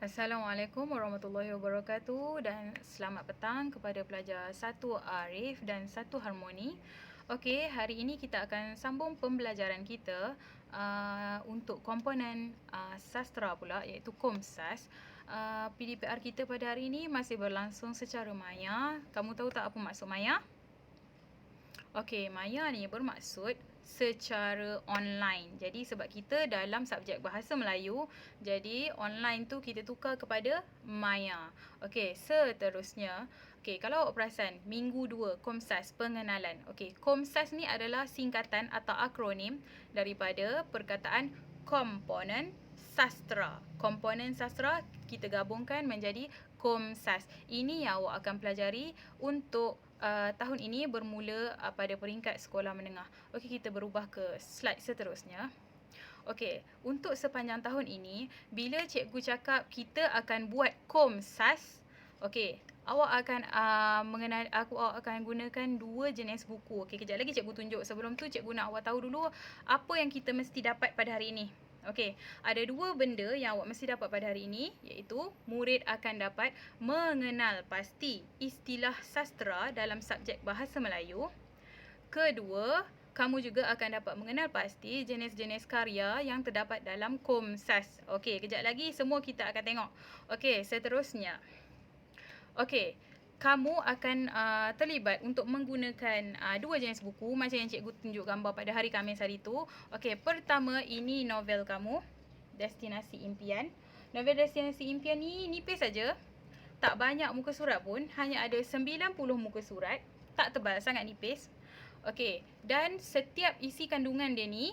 Assalamualaikum warahmatullahi wabarakatuh dan selamat petang kepada pelajar 1 Arif dan 1 Harmoni. Okey, hari ini kita akan sambung pembelajaran kita untuk komponen sastra pula, iaitu Komsas. PDPR kita pada hari ini masih berlangsung secara maya. Kamu tahu tak apa maksud maya? Okey, maya ni bermaksud secara online. Jadi sebab kita dalam subjek bahasa Melayu, jadi online tu kita tukar kepada maya. Okey, seterusnya, okey, kalau awak perasan, minggu 2 Komsas pengenalan. Okey, Komsas ni adalah singkatan atau akronim daripada perkataan komponen sastra. Komponen sastra kita gabungkan menjadi Komsas. Ini yang awak akan pelajari untuk tahun ini bermula pada peringkat sekolah menengah. Okey, kita berubah ke slide seterusnya. Okey, untuk sepanjang tahun ini, bila cikgu cakap kita akan buat Komsas, okey, awak akan gunakan 2 jenis buku. Okey, kejap lagi cikgu tunjuk. Sebelum tu cikgu nak awak tahu dulu apa yang kita mesti dapat pada hari ini. Okey, ada 2 benda yang awak mesti dapat pada hari ini, iaitu murid akan dapat mengenal pasti istilah sastra dalam subjek bahasa Melayu. Kedua, kamu juga akan dapat mengenal pasti jenis-jenis karya yang terdapat dalam Komsas. Okey, kejap lagi semua kita akan tengok. Okey, seterusnya. Okey, kamu akan terlibat untuk menggunakan 2 jenis buku macam yang cikgu tunjuk gambar pada hari Khamis hari tu. Okey, pertama ini novel kamu, Destinasi Impian. Novel Destinasi Impian ni nipis saja. Tak banyak muka surat pun, hanya ada 90 muka surat. Tak tebal, sangat nipis. Okey, dan setiap isi kandungan dia ni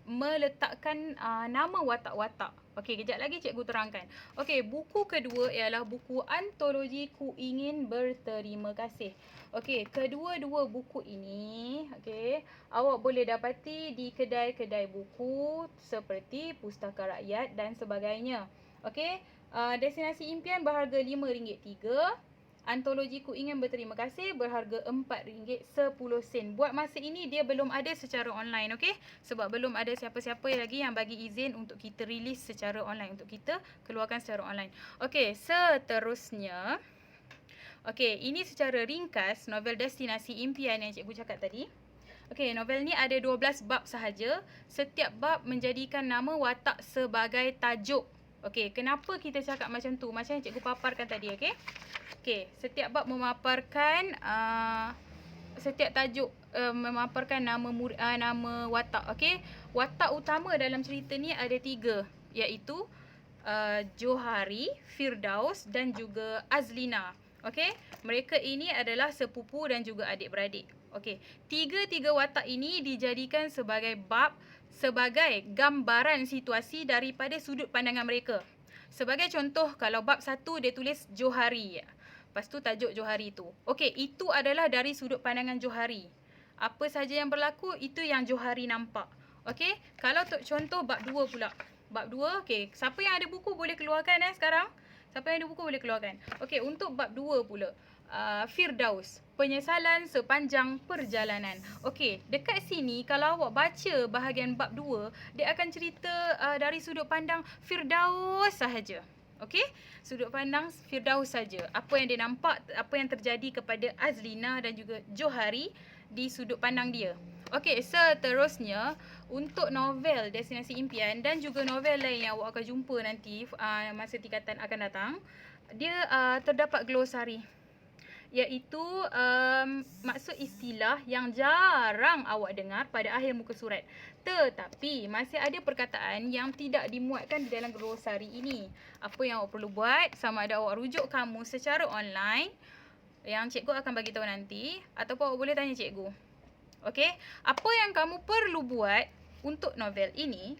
meletakkan nama watak-watak. Okey, kejap lagi cikgu terangkan. Okey, buku kedua ialah buku Antologi Ku Ingin Berterima Kasih. Okey, kedua-dua buku ini, okey, awak boleh dapati di kedai-kedai buku seperti Pustaka Rakyat dan sebagainya. Okey, Destinasi Impian berharga RM5.3. Antologi Ku Ingin Berterima Kasih berharga RM4.10. Buat masa ini dia belum ada secara online, okey? Sebab belum ada siapa-siapa lagi yang bagi izin untuk kita rilis secara online, untuk kita keluarkan secara online. Okey, seterusnya. Okey, ini secara ringkas novel Destinasi Impian yang cikgu cakap tadi. Okey, novel ni ada 12 bab sahaja. Setiap bab menjadikan nama watak sebagai tajuk. Okey, kenapa kita cakap macam tu? Macam yang cikgu paparkan tadi, okey? Okey, setiap bab memaparkan setiap tajuk memaparkan nama watak. Okey, watak utama dalam cerita ni ada 3, iaitu Johari, Firdaus dan juga Azlina. Okey, mereka ini adalah sepupu dan juga adik-beradik. Okey, tiga-tiga watak ini dijadikan sebagai bab, sebagai gambaran situasi daripada sudut pandangan mereka. Sebagai contoh, kalau bab 1 dia tulis Johari. Lepas tu tajuk Johari tu. Okey, itu adalah dari sudut pandangan Johari. Apa saja yang berlaku, itu yang Johari nampak. Okey, kalau contoh bab 2 pula. Bab 2, okey, siapa yang ada buku boleh keluarkan sekarang? Siapa yang ada buku boleh keluarkan. Okey, untuk bab 2 pula. Firdaus, penyesalan sepanjang perjalanan. Okey, dekat sini kalau awak baca bahagian bab 2, dia akan cerita dari sudut pandang Firdaus sahaja. Okey, sudut pandang Firdaus saja. Apa yang dia nampak, apa yang terjadi kepada Azlina dan juga Johari di sudut pandang dia. Okey, seterusnya untuk novel Destinasi Impian dan juga novel lain yang awak akan jumpa nanti masa tingkatan akan datang, dia terdapat glosari, iaitu maksud istilah yang jarang awak dengar pada akhir muka surat. Tetapi masih ada perkataan yang tidak dimuatkan di dalam glosari ini. Apa yang awak perlu buat, sama ada awak rujuk kamus secara online yang cikgu akan bagi tahu nanti, ataupun awak boleh tanya cikgu. Okey, apa yang kamu perlu buat untuk novel ini,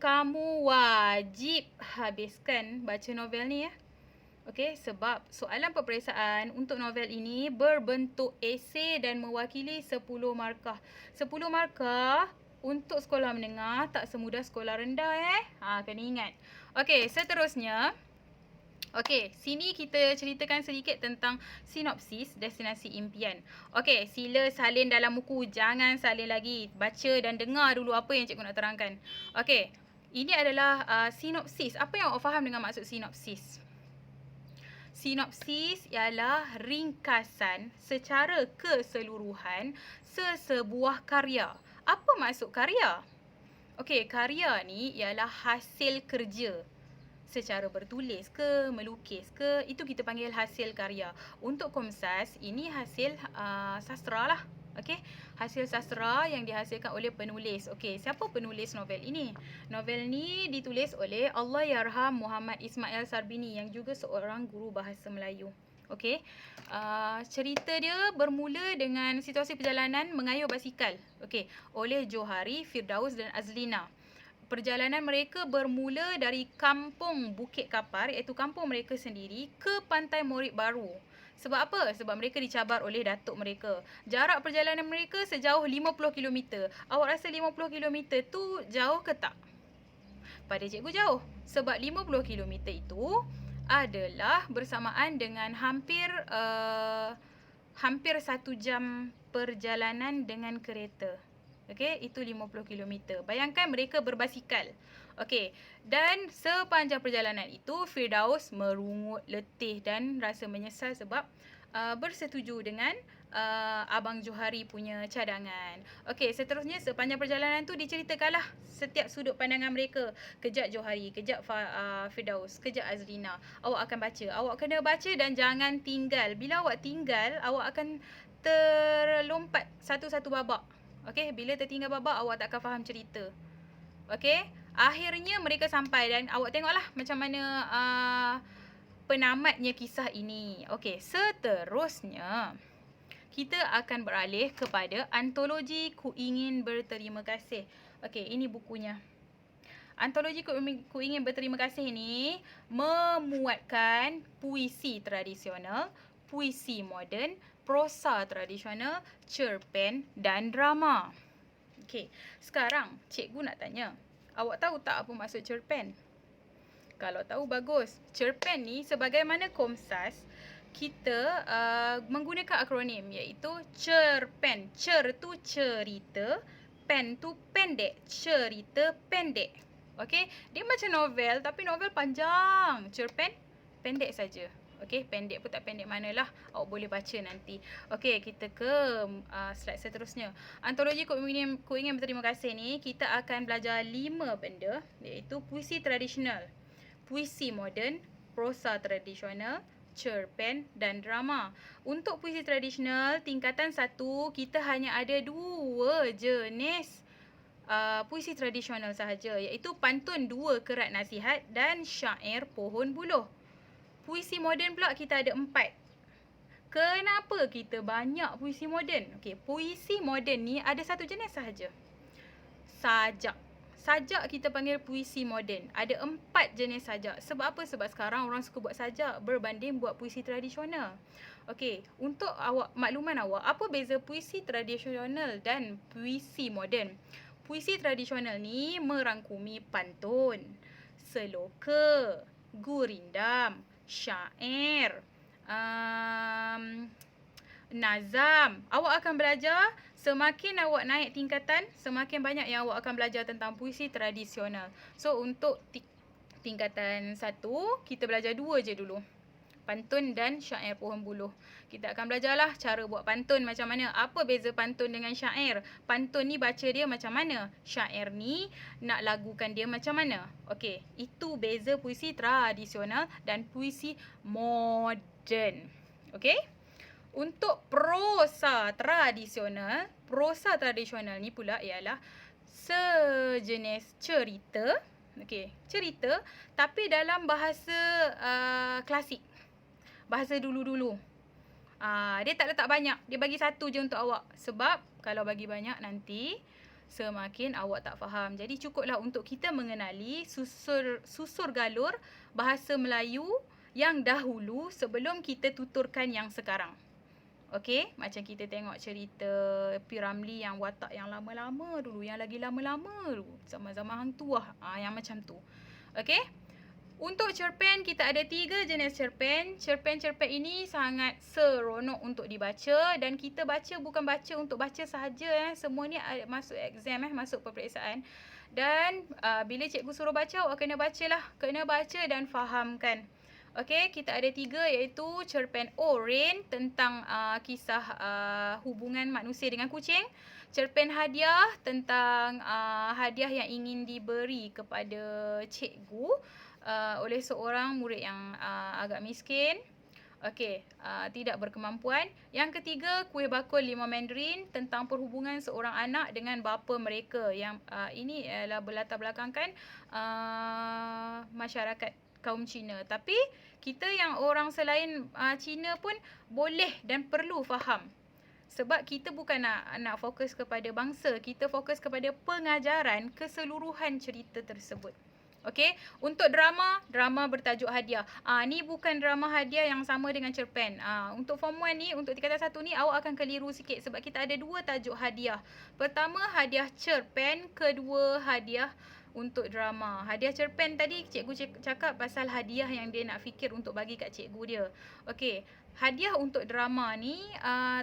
kamu wajib habiskan baca novel ni ya. Okey, sebab soalan peperiksaan untuk novel ini berbentuk esei dan mewakili 10 markah. 10 markah untuk sekolah menengah, tak semudah sekolah rendah kena ingat. Okey, seterusnya. Okey, sini kita ceritakan sedikit tentang sinopsis Destinasi Impian. Okey, sila salin dalam buku, jangan salin lagi. Baca dan dengar dulu apa yang cikgu nak terangkan. Okey, Ini adalah sinopsis. Apa yang awak faham dengan maksud sinopsis? Sinopsis ialah ringkasan secara keseluruhan sesebuah karya. Apa maksud karya? Okey, karya ni ialah hasil kerja secara bertulis ke, melukis ke, itu kita panggil hasil karya. Untuk Komsas, ini hasil sastra lah. Okey, hasil sastra yang dihasilkan oleh penulis. Okey, siapa penulis novel ini? Novel ni ditulis oleh Allahyarham Muhammad Ismail Sarbini yang juga seorang guru bahasa Melayu. Okey, cerita dia bermula dengan situasi perjalanan mengayuh basikal. Okey, oleh Johari, Firdaus dan Azlina. Perjalanan mereka bermula dari kampung Bukit Kapar, iaitu kampung mereka sendiri, ke Pantai Morit Baru. Sebab apa? Sebab mereka dicabar oleh datuk mereka. Jarak perjalanan mereka sejauh 50 km. Awak rasa 50 km tu jauh ke tak? Pada cikgu jauh. Sebab 50 km itu adalah bersamaan dengan hampir 1 jam perjalanan dengan kereta. Okey, itu 50 km. Bayangkan mereka berbasikal. Okey, dan sepanjang perjalanan itu Firdaus merungut, letih dan rasa menyesal sebab bersetuju dengan Abang Johari punya cadangan. Okey, seterusnya sepanjang perjalanan tu diceritakanlah setiap sudut pandangan mereka. Kejap Johari, kejap Firdaus, kejap Azrina. Awak akan baca. Awak kena baca dan jangan tinggal. Bila awak tinggal, awak akan terlompat satu-satu babak. Okey, bila tertinggal babak, awak tak akan faham cerita. Okey, akhirnya mereka sampai dan awak tengoklah macam mana penamatnya kisah ini. Okey, seterusnya kita akan beralih kepada antologi Ku Ingin Berterima Kasih. Okey, ini bukunya. Antologi Ku Ingin Berterima Kasih ini memuatkan puisi tradisional, puisi moden, prosa tradisional, cerpen dan drama. Okey, sekarang cikgu nak tanya, awak tahu tak apa maksud cerpen? Kalau tahu bagus. Cerpen ni sebagaimana Komsas, kita menggunakan akronim iaitu cerpen. Cer tu cerita, pen tu pendek, cerita pendek. Okey, dia macam novel tapi novel panjang. Cerpen pendek saja. Okey, pendek pun tak pendek manalah. Awak boleh baca nanti. Okey, kita ke slide seterusnya. Antologi Ku Ingin Berterima Kasih ni, kita akan belajar 5 benda, iaitu puisi tradisional, puisi moden, prosa tradisional, cerpen dan drama. Untuk puisi tradisional tingkatan 1, kita hanya ada 2 jenis puisi tradisional sahaja, iaitu pantun 2 kerat nasihat dan syair pohon buluh. Puisi moden pula kita ada 4. Kenapa kita banyak puisi moden? Okey, puisi moden ni ada 1 jenis sahaja. Sajak. Sajak kita panggil puisi moden. Ada 4 jenis sajak. Sebab apa? Sebab sekarang orang suka buat sajak berbanding buat puisi tradisional. Okey, untuk makluman awak, apa beza puisi tradisional dan puisi moden? Puisi tradisional ni merangkumi pantun, seloka, gurindam, syair, nazam. Awak akan belajar, semakin awak naik tingkatan, semakin banyak yang awak akan belajar tentang puisi tradisional. So, untuk tingkatan 1, kita belajar 2 je dulu. Pantun dan syair pohon buluh. Kita akan belajarlah cara buat pantun macam mana. Apa beza pantun dengan syair? Pantun ni baca dia macam mana? Syair ni nak lagukan dia macam mana? Okey, itu beza puisi tradisional dan puisi moden. Okey? Untuk prosa tradisional ni pula ialah sejenis cerita. Okey, cerita tapi dalam bahasa klasik. Bahasa dulu-dulu. Dia tak letak banyak. Dia bagi 1 je untuk awak. Sebab kalau bagi banyak nanti semakin awak tak faham. Jadi cukuplah untuk kita mengenali susur galur bahasa Melayu yang dahulu sebelum kita tuturkan yang sekarang. Okey, macam kita tengok cerita P. Ramlee yang watak yang lama-lama dulu, yang lagi lama-lama dulu, zaman-zaman hang tuah, yang macam tu. Okey? Untuk cerpen, kita ada 3 jenis cerpen. Cerpen-cerpen ini sangat seronok untuk dibaca dan kita baca bukan baca untuk baca sahaja. Semua ni masuk exam, masuk peperiksaan. Dan bila cikgu suruh baca, awak kena bacalah. Kena baca dan fahamkan. Okey, kita ada 3 iaitu cerpen Oren tentang kisah hubungan manusia dengan kucing. Cerpen hadiah tentang hadiah yang ingin diberi kepada cikgu oleh seorang murid yang agak miskin. Okey, tidak berkemampuan. Yang ketiga, kuih bakul 5 Mandarin tentang perhubungan seorang anak dengan bapa mereka. Yang ini adalah berlatar belakangkan masyarakat kaum Cina. Tapi kita yang orang selain Cina pun boleh dan perlu faham. Sebab kita bukan nak fokus kepada bangsa, kita fokus kepada pengajaran keseluruhan cerita tersebut. Okey, untuk drama bertajuk hadiah. Ni bukan drama hadiah yang sama dengan cerpen. Untuk form 1 ni, untuk tingkatan 1 ni awak akan keliru sikit sebab kita ada 2 tajuk hadiah. Pertama hadiah cerpen, kedua hadiah untuk drama. Hadiah cerpen tadi cikgu cakap pasal hadiah yang dia nak fikir untuk bagi kat cikgu dia. Okey, hadiah untuk drama ni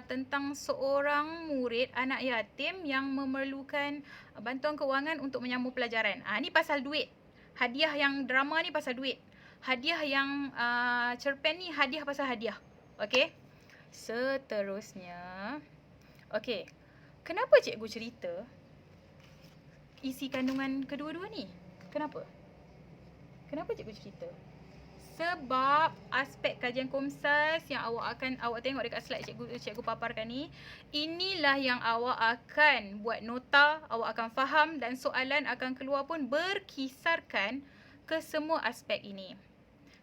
tentang seorang murid anak yatim yang memerlukan bantuan kewangan untuk menyambung pelajaran. Ni pasal duit. Hadiah yang drama ni pasal duit. Hadiah yang cerpen ni hadiah pasal hadiah. Okey. Seterusnya. Okey. Kenapa cikgu cerita isi kandungan kedua-dua ni? Kenapa? Kenapa cikgu cerita? Sebab aspek kajian Komsas yang awak tengok dekat slide cikgu paparkan ni, inilah yang awak akan buat nota, awak akan faham dan soalan akan keluar pun berkisarkan ke semua aspek ini.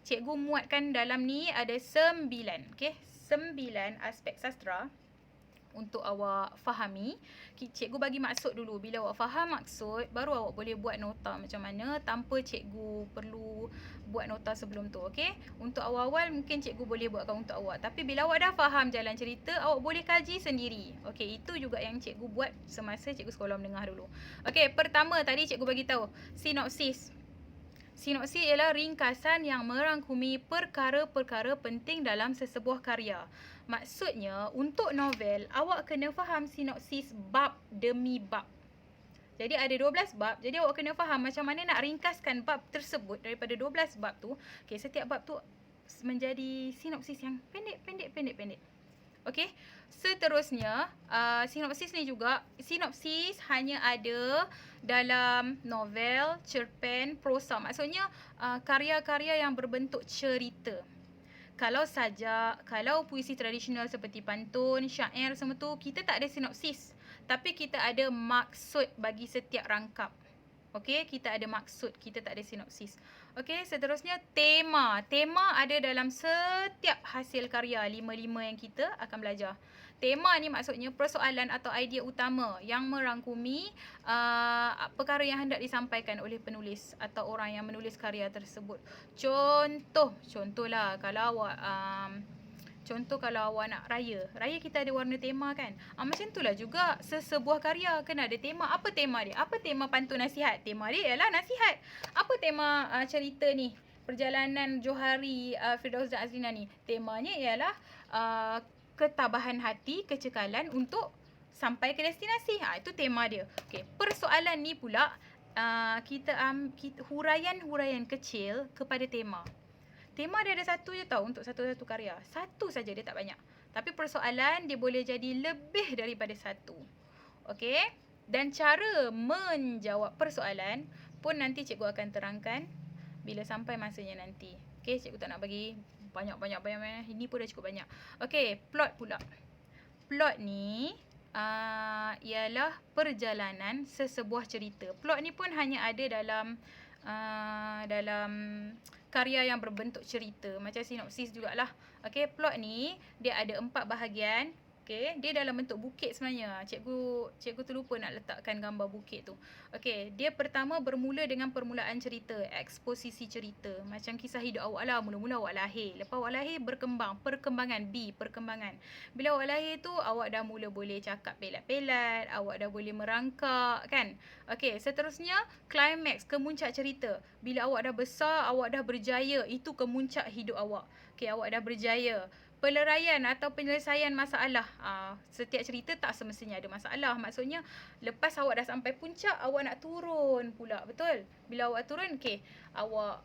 Cikgu muatkan dalam ni ada 9, okey? 9 aspek sastra untuk awak fahami. Cikgu bagi maksud dulu. Bila awak faham maksud, baru awak boleh buat nota macam mana tanpa cikgu perlu buat nota sebelum tu. Okey? Untuk awal-awal mungkin cikgu boleh buatkan untuk awak. Tapi bila awak dah faham jalan cerita, awak boleh kaji sendiri. Okey, itu juga yang cikgu buat semasa cikgu sekolah menengah dulu. Okey, pertama tadi cikgu bagi tahu, sinopsis. Sinopsis ialah ringkasan yang merangkumi perkara-perkara penting dalam sesebuah karya. Maksudnya, untuk novel, awak kena faham sinopsis bab demi bab. Jadi ada 12 bab, jadi awak kena faham macam mana nak ringkaskan bab tersebut daripada 12 bab tu. Okay, setiap bab tu menjadi sinopsis yang pendek. Okey, seterusnya sinopsis ni juga, sinopsis hanya ada dalam novel, cerpen, prosa. Maksudnya karya-karya yang berbentuk cerita. Kalau puisi tradisional seperti pantun, syair semua tu, kita tak ada sinopsis. Tapi kita ada maksud bagi setiap rangkap. Okey, kita ada maksud, kita tak ada sinopsis. Okey, seterusnya tema. Tema ada dalam setiap hasil karya 5 yang kita akan belajar. Tema ni maksudnya persoalan atau idea utama yang merangkumi perkara yang hendak disampaikan oleh penulis atau orang yang menulis karya tersebut. Contohlah kalau awak kalau awak nak raya kita ada warna tema kan. Macam itulah juga sesebuah karya kena ada tema. Apa tema dia? Apa tema pantun nasihat? Tema dia ialah nasihat. Apa tema cerita ni? Perjalanan Johari, Firdaus dan Azlina ni. Temanya ialah ketabahan hati, kecekalan untuk sampai ke destinasi. Itu tema dia. Okey, persoalan ni pula kita huraian-huraian kecil kepada tema. Tema dia ada satu je tau untuk satu-satu karya. Satu saja, dia tak banyak. Tapi persoalan dia boleh jadi lebih daripada satu. Okey? Dan cara menjawab persoalan pun nanti cikgu akan terangkan bila sampai masanya nanti. Okey, cikgu tak nak bagi banyak. Ini pun dah cukup banyak. Okey, plot pula. Plot ni ialah perjalanan sesebuah cerita. Plot ni pun hanya ada dalam karya yang berbentuk cerita. Macam sinopsis jugalah. Okey, plot ni dia ada 4 bahagian. Okey, dia dalam bentuk bukit sebenarnya. Cikgu terlupa nak letakkan gambar bukit tu. Okey, dia pertama bermula dengan permulaan cerita, eksposisi cerita. Macam kisah hidup awak lah. Mula-mula awak lahir. Lepas awak lahir berkembang, perkembangan. Bila awak lahir tu, awak dah mula boleh cakap pelat-pelat, awak dah boleh merangkak kan. Okey, seterusnya climax, kemuncak cerita. Bila awak dah besar, awak dah berjaya, itu kemuncak hidup awak. Okey, awak dah berjaya. peleraian atau penyelesaian masalah. Setiap cerita tak semestinya ada masalah. Maksudnya lepas awak dah sampai puncak, awak nak turun pula. Betul? Bila awak turun, okey, awak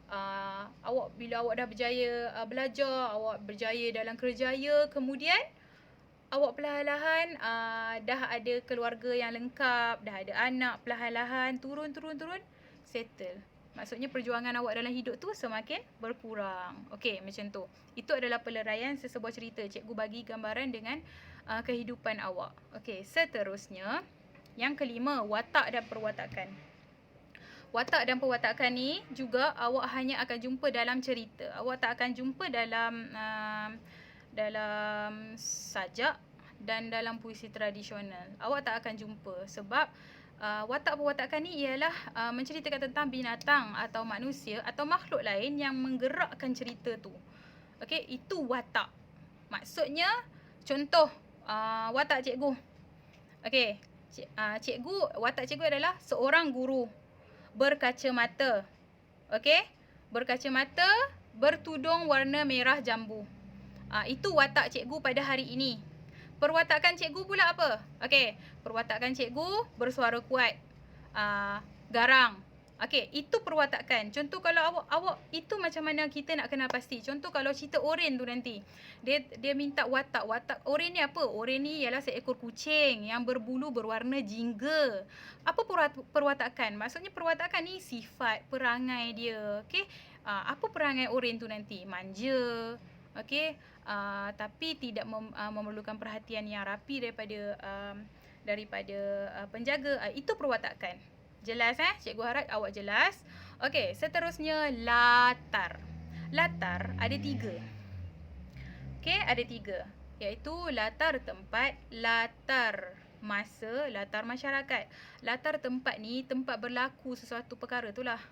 bila awak dah berjaya belajar, awak berjaya dalam kerjaya, kemudian awak perlahan-lahan dah ada keluarga yang lengkap, dah ada anak, perlahan-lahan turun, settle. Maksudnya perjuangan awak dalam hidup tu semakin berkurang. Okey, macam tu. Itu adalah peleraian sesebuah cerita. Cikgu bagi gambaran dengan kehidupan awak. Okey, seterusnya yang kelima, watak dan perwatakan. Watak dan perwatakan ni juga awak hanya akan jumpa dalam cerita. Awak tak akan jumpa dalam sajak dan dalam puisi tradisional. Awak tak akan jumpa sebab watak perwatakan ni ialah menceritakan tentang binatang atau manusia atau makhluk lain yang menggerakkan cerita tu. Okey, itu watak. Maksudnya contoh watak cikgu. Okey, cikgu, watak cikgu adalah seorang guru berkacamata. Okey? Berkacamata, bertudung warna merah jambu. Itu watak cikgu pada hari ini. Perwatakan cikgu pula apa? Okey, perwatakan cikgu bersuara kuat, garang. Okey, itu perwatakan. Contoh kalau awak itu macam mana kita nak kenal pasti. Contoh kalau cerita Oren tu nanti. Dia minta watak. Watak Oren ni apa? Oren ni ialah seekor kucing yang berbulu berwarna jingga. Apa perwatakan? Maksudnya perwatakan ni sifat, perangai dia. Okey? Apa perangai Oren tu nanti? Manja. Okey, tapi tidak memerlukan perhatian yang rapi daripada penjaga. Itu perwatakan. Jelas Cikgu harap awak jelas. Okey, seterusnya latar. Latar ada 3. Okey, ada 3. Iaitu latar tempat, latar masa, latar masyarakat. Latar tempat ni tempat berlaku sesuatu perkara tu lah.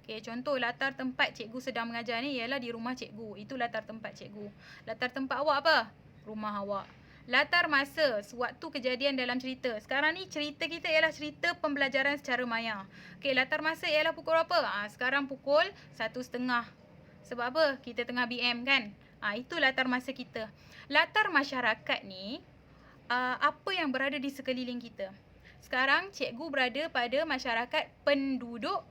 Okay, contoh latar tempat cikgu sedang mengajar ni ialah di rumah cikgu. Itu latar tempat cikgu. Latar tempat awak apa? Rumah awak. Latar masa, sewaktu kejadian dalam cerita. Sekarang ni cerita kita ialah cerita pembelajaran secara maya. Okay, latar masa ialah pukul berapa? Sekarang pukul 1:30. Sebab apa? Kita tengah BM kan? Itu latar masa kita. Latar masyarakat ni, apa yang berada di sekeliling kita. Sekarang cikgu berada pada masyarakat penduduk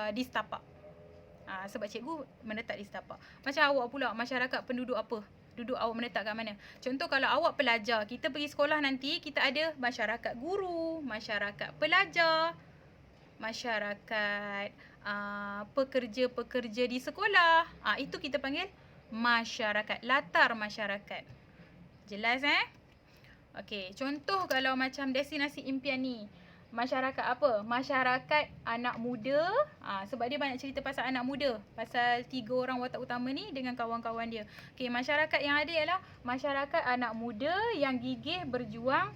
di setapak. Sebab cikgu menetap di setapak. Macam awak pula, masyarakat penduduk apa? Duduk awak menetap kat mana? Contoh kalau awak pelajar, kita pergi sekolah nanti, kita ada masyarakat guru, masyarakat pelajar, masyarakat pekerja-pekerja di sekolah. Itu kita panggil masyarakat, latar masyarakat. Jelas Okey, contoh kalau macam destinasi impian ni. Masyarakat apa? Masyarakat anak muda. Sebab dia banyak cerita pasal anak muda. Pasal 3 orang watak utama ni dengan kawan-kawan dia. Okey, masyarakat yang ada ialah masyarakat anak muda yang gigih berjuang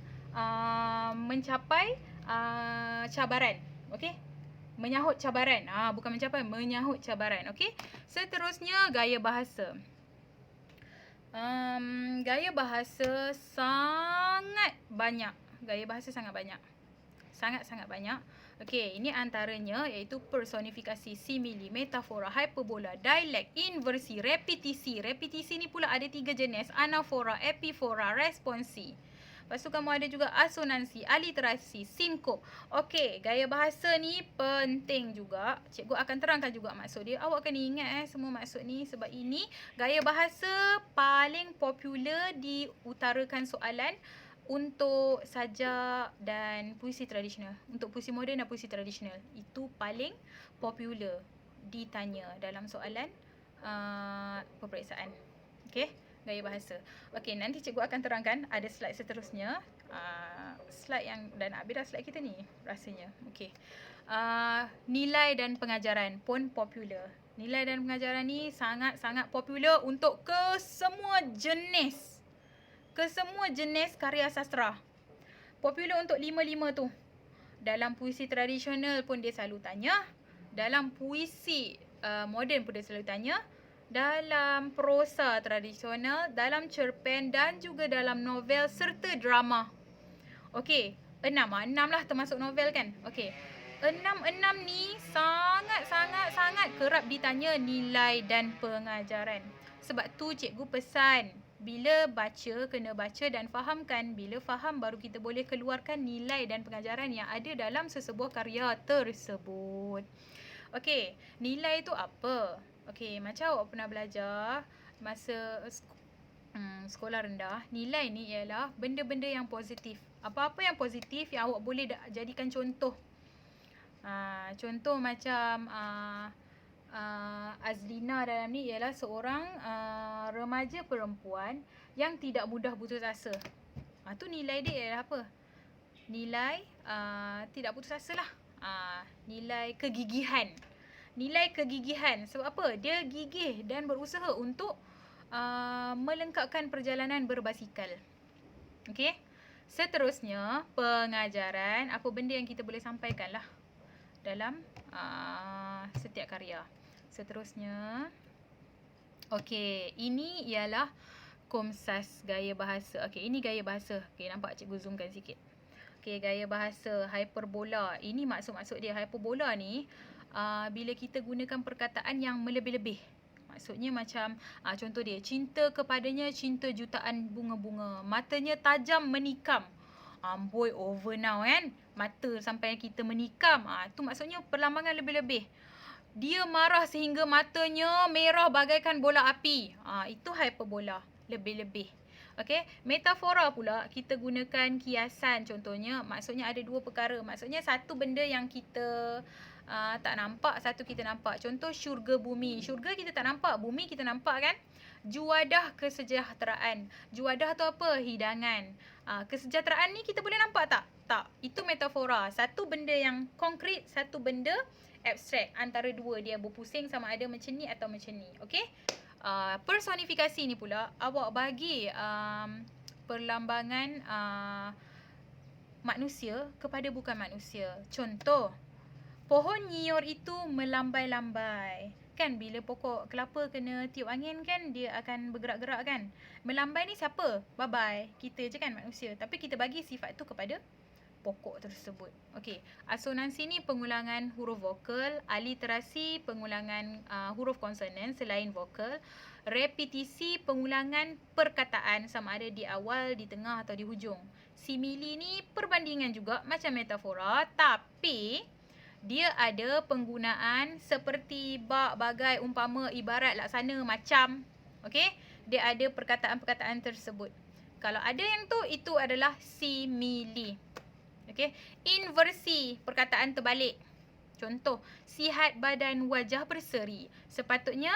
mencapai cabaran. Okey? Menyahut cabaran. Bukan mencapai, menyahut cabaran. Okey? Seterusnya gaya bahasa. Gaya bahasa sangat banyak. Sangat-sangat banyak. Okey, ini antaranya iaitu personifikasi, simili, metafora, hyperbola, dialek, inversi, repetisi. Repetisi ni pula ada 3 jenis, anafora, epifora, responsi. Lepas tu kamu ada juga asonansi, aliterasi, sinkop. Okey, gaya bahasa ni penting juga. Cikgu akan terangkan juga maksud dia. Awak kena ingat semua maksud ni sebab ini gaya bahasa paling popular diutarakan soalan untuk sajak dan puisi tradisional. Untuk puisi moden dan puisi tradisional. Itu paling popular ditanya dalam soalan peperiksaan. Okey, gaya bahasa. Okey, nanti cikgu akan terangkan ada slide seterusnya. Slide yang dah nak habis dah slide kita ni rasanya. Okey. Nilai dan pengajaran pun popular. Nilai dan pengajaran ni sangat-sangat popular untuk kesemua jenis karya sastra. Popular untuk 5 tu. Dalam puisi tradisional pun dia selalu tanya. Dalam puisi moden pun dia selalu tanya. Dalam prosa tradisional, dalam cerpen dan juga dalam novel serta drama. Okey, 6 lah termasuk novel kan. Okey. 6 ni sangat kerap ditanya nilai dan pengajaran. Sebab tu cikgu pesan, bila baca, kena baca dan fahamkan. Bila faham, baru kita boleh keluarkan nilai dan pengajaran yang ada dalam sesebuah karya tersebut. Okey, nilai tu apa? Okey, macam awak pernah belajar masa sekolah rendah, nilai ni ialah benda-benda yang positif. Apa-apa yang positif yang awak boleh jadikan contoh. Contoh macam Azlina dalam ni ialah seorang remaja perempuan yang tidak mudah putus asa. Tu nilai dia ialah apa? Nilai tidak putus asa lah. Nilai kegigihan. Nilai kegigihan. Sebab apa? Dia gigih dan berusaha untuk melengkapkan perjalanan berbasikal. Okey. Seterusnya, pengajaran. Apa benda yang kita boleh sampaikan lah dalam setiap karya. Seterusnya, okey, ini ialah Komsas gaya bahasa. Okey, ini gaya bahasa. Okey, nampak cikgu zoomkan sikit. Okey, gaya bahasa hyperbola. Ini maksud dia. Hyperbola ni bila kita gunakan perkataan yang melebih-lebih. Maksudnya macam contoh dia, cinta kepadanya cinta jutaan bunga-bunga, matanya tajam menikam. Amboi, over now kan. Mata sampai kita menikam. Tu maksudnya perlambangan lebih-lebih. Dia marah sehingga matanya merah bagaikan bola api. Itu hyperbola. Lebih-lebih. Okey, metafora pula kita gunakan kiasan contohnya. Maksudnya ada dua perkara. Maksudnya satu benda yang kita tak nampak, satu kita nampak. Contoh syurga bumi. Syurga kita tak nampak, bumi kita nampak kan? Juadah kesejahteraan. Juadah tu apa? Hidangan. Kesejahteraan ni kita boleh nampak tak? Tak. Itu metafora. Satu benda yang konkret, satu benda abstrak. Antara dua dia berpusing sama ada macam ni atau macam ni. Okey? Personifikasi ni pula awak bagi perlambangan manusia kepada bukan manusia. Contoh, pohon nyior itu melambai-lambai. Kan bila pokok kelapa kena tiup angin kan dia akan bergerak-gerak kan. Melambai ni siapa? Babai. Kita je kan manusia. Tapi kita bagi sifat tu kepada pokok tersebut. Okey, asonansi ni pengulangan huruf vokal, aliterasi pengulangan huruf konsonan selain vokal, repetisi pengulangan perkataan sama ada di awal, di tengah atau di hujung. Simili ni perbandingan juga macam metafora, tapi dia ada penggunaan seperti bak, bagai, umpama, ibarat, laksana, macam. Okey, dia ada perkataan-perkataan tersebut. Kalau ada yang tu, itu adalah simili. Okey, inversi perkataan terbalik. Contoh, sihat badan wajah berseri. Sepatutnya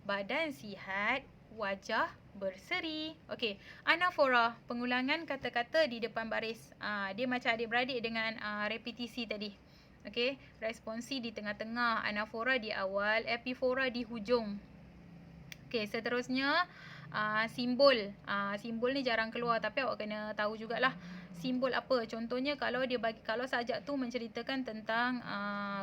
badan sihat, wajah berseri. Okey, anafora, pengulangan kata-kata di depan baris. Dia macam adik-beradik dengan repetisi tadi. Okey, responsi di tengah-tengah, anafora di awal, epifora di hujung. Okey, seterusnya simbol. Simbol ni jarang keluar tapi awak kena tahu jugalah simbol apa. Contohnya kalau dia bagi, kalau sajak tu menceritakan tentang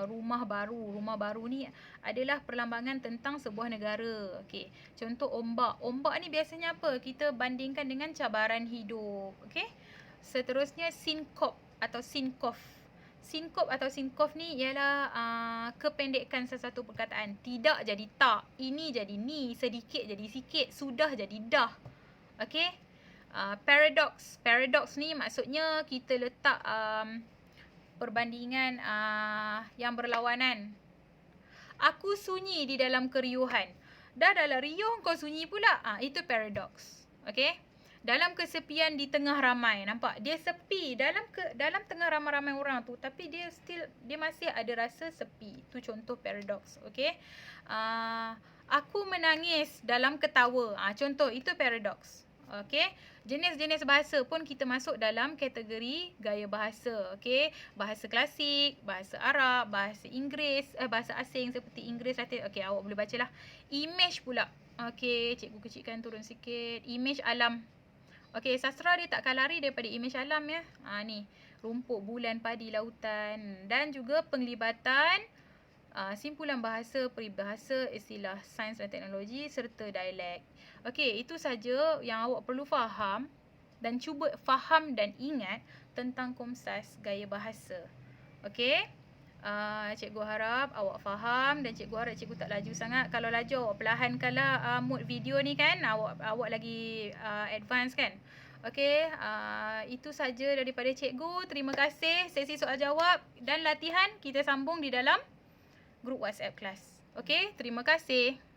rumah baru. Rumah baru ni adalah perlambangan tentang sebuah negara. Okey, contoh ombak. Ombak ni biasanya apa? Kita bandingkan dengan cabaran hidup. Okey. Seterusnya sinkop atau sinkof. Sinkop atau sinkof ni ialah kependekan sesuatu perkataan. Tidak jadi tak, ini jadi ni, sedikit jadi sikit, sudah jadi dah. Okey. Paradox. Paradox ni maksudnya kita letak perbandingan yang berlawanan. Aku sunyi di dalam keriuhan. Dah dalam riuh kau sunyi pula. Itu paradox. Okey. Dalam kesepian di tengah ramai. Nampak? Dia sepi dalam tengah ramai-ramai orang tu, tapi dia masih ada rasa sepi. Itu contoh paradox. Okey. Aku menangis dalam ketawa. Contoh, itu paradox. Okey. Jenis-jenis bahasa pun kita masuk dalam kategori gaya bahasa. Okey. Bahasa klasik, bahasa Arab, bahasa Inggeris, bahasa asing seperti Inggeris, Latin. Okey, awak boleh bacalah. Image pula. Okey, cikgu kecilkan turun sikit. Image alam. Okey, sastra dia takkan lari daripada imej alam ya. Ni, rumput, bulan, padi, lautan. Dan juga penglibatan simpulan bahasa, peribahasa, istilah sains dan teknologi serta dialek. Okey, itu saja yang awak perlu faham dan cuba faham dan ingat tentang Komsas gaya bahasa. Okey. Cikgu harap awak faham dan cikgu harap cikgu tak laju sangat. Kalau laju awak perlahankanlah mood video ni kan. Awak lagi advance kan. Okey, itu saja daripada cikgu. Terima kasih. Sesi soal jawab dan latihan kita sambung di dalam grup WhatsApp kelas. Okey, terima kasih.